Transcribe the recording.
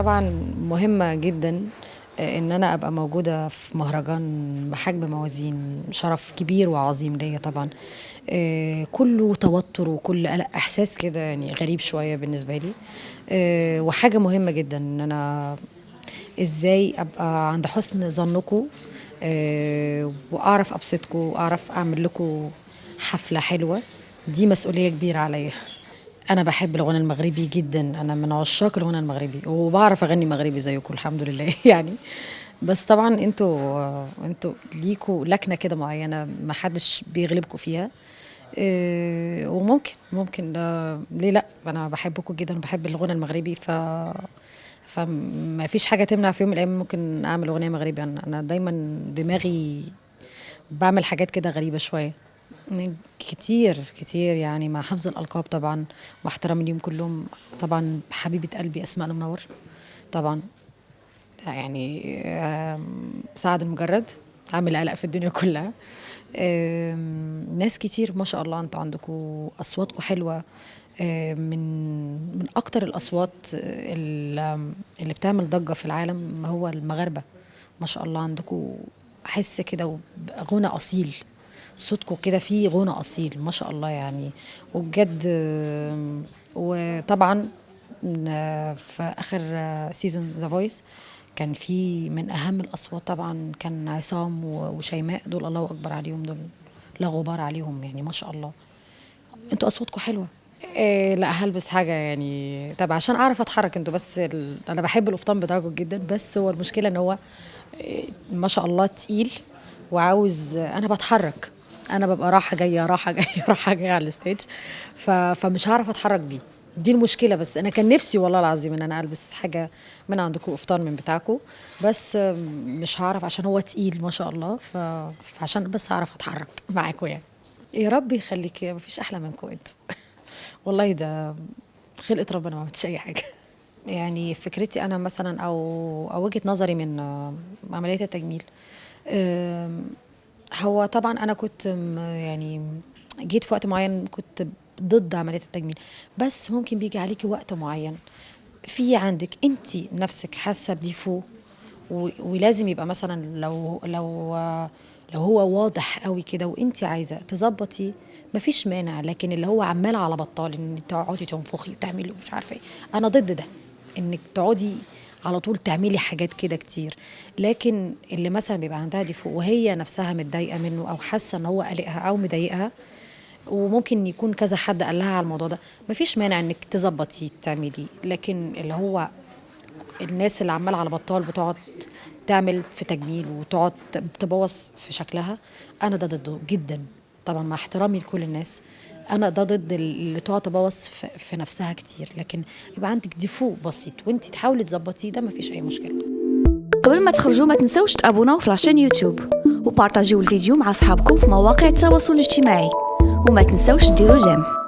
طبعًا مهمة جدًا إن أنا أبقى موجودة في مهرجان بحجم موازين، شرف كبير وعظيم ليّا طبعًا. كُلّه توتُّر وكُلّه قلق، إحساس كده يعني غريب شوية بالنسبة لي. وحاجة مهمة جدًا إن أنا إزاي أبقى عند حُسن ظنكم، وأعرف أبسطكم وأعرف أعمل لكم حفلة حلوة. دي مسؤولية كبيرة عليّا. أنا باحب الغُنى المغربي جدًا، أنا من عشاق الغُنى المغربي، وباعرف أغني مغربي زيكم الحمد لله يعني. بس طبعًا أنتم ليكم لكنة كده معيّنة ما حدش بيغلبكم فيها. وممكن ليه لأ، أنا باحبكم جدًا وباحب الغُنى المغربي فما فيش حاجة تمنع في يوم من الأيام ممكن أعمل أغنية مغربي. أنا دايمًا دماغي باعمل حاجات كده غريبة شوية. كتير، كتير يعني مع حفظ الألقاب طبعًا، مع احترامي ليهم كلّهم. طبعًا حبيبة قلبي أسماء المنوّر طبعًا. يعني سعد المجرد، عامل قلق في الدنيا كلّها. ناس كتير ما شاء الله، أنتم عندكم أصواتكم حلوة. من أكتر الأصوات اللي بتعمل ضجّة في العالم هو المغاربة. ما شاء الله عندكم حِس كده غُنى أصيل. صوتكم كده فيه غُنى أصيل ما شاء الله يعني. وبجد وطبعًا في آخر season The Voice كان في من أهم الأصوات طبعًا كان عصام وشيماء، دول الله أكبر عليهم، دول لا غبار عليهم يعني ما شاء الله. أنتم أصواتكم حلوة. لأ هالبس حاجة يعني طَب عشان أعرف أتحرّك. أنتم بس أنا باحب القفطان بتاعكم جدًا، بس هو المشكلة إن هو ما شاء الله تقيل وعاوز أنا باتحرّك. أنا بابقى رايحة جاية، رايحة جاية، رايحة جاية على الstage فمش هاعرف أتحرّك بيه. دي المشكلة بس. أنا كان نِفْسي والله العظيم إن أنا ألبس حاجة من عندكم، قفطان من بتاعكم، بس مش هاعرف عشان هو تقيل ما شاء الله فعشان بس أعرف أتحرّك معاكم يعني. يا رب يخلّيكِ، ما فيش أحلى منكم أنتم. والله ده خلقة ربنا، ما عملتش أي حاجة. يعني فكرتي أنا مثلًا أو وجهة نظري من عملية التجميل. آمم، هو طبعًا أنا كنت يعني جيت في وقت معيّن كنت ضد عملية التجميل، بس ممكن بييجي عليكِ وقت معيّن في عندِك أنتِ نَفْسِك حاسة بdefaut ولازم يبقى مثلًا لو هو واضح أوي كده وأنتِ عايزة تضبّطيه ما فيش مانع. لكن اللي هو عمّال على بطّال إن تقعدي تنفخي وتعملي ومش عارفة إيه، أنا ضد ده. إنِّك تقعدي على طول تعملي حاجات كده كتير. لكن اللي مثلًا بيبقى عندها defaut وهي نَفْسها متضايقة منّه أو حاسة إن هو قالقها أو مضايقها، وممكن يكون كذا حد قال لها على الموضوع ده، ما فيش مانع إنِّك تضبّطيه تعمليه. لكن اللي هو الناس اللي عمّالة على بطّال بتقعد تعمل في تجميل وتقعد تبوّظ في شكلها، أنا ده ضده جدًا. طبعًا مع احترامي لكل الناس، أنا ده ضد اللي تقعد تبوّظ في نَفْسها كتير. لكن يبقى عندِك défaut بسيط وأنتِ تحاولي تضبّطيه، ده ما فيش أي مشكلة. قبل ما تخرجوا ما تنسوش تابوناو في لاشين يوتيوب وبارطاجيو الفيديو مع أصحابكم في مواقع التواصل الاجتماعي وما تنسوش ديروا جيم.